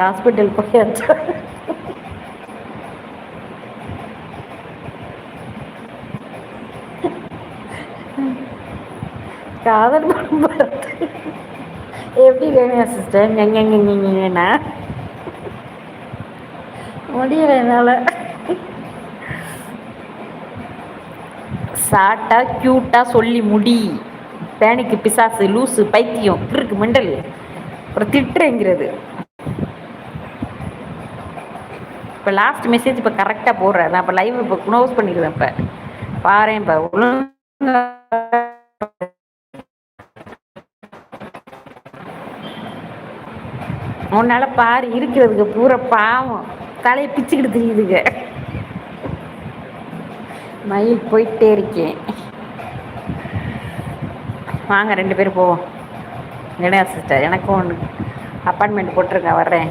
Hospital போயாச்சா? காதல் படம் பார்த்து எப்படி வேணுங்க சிஸ்டர்? எங்கன்னா முடியல என்னால். சாட்டா க்யூட்டா சொல்லி முடி. பேனிக்கு பிசாசு லூசு பைத்தியம் இருக்கு மெண்டல். அப்புறம் திட்டுறேங்கிறது. இப்போ லாஸ்ட் மெசேஜ் இப்போ கரெக்டாக போடுறேன். நான் இப்போ லைவ் இப்போ க்ளோஸ் பண்ணிடுவேன். இப்போ பாரு இப்போ உன்னால பாரு இருக்கிறதுக்கு பூரா பாவம் தலையை பிச்சுக்கிட்டு தெரியுதுங்க. மயில் போயிட்டே இருக்கேன். வாங்க 2 பேரும் போவோம். என்ன சிஸ்டர் எனக்கும் ஒன்று அப்பார்ட்மெண்ட் போட்டிருக்கேன், வர்றேன்.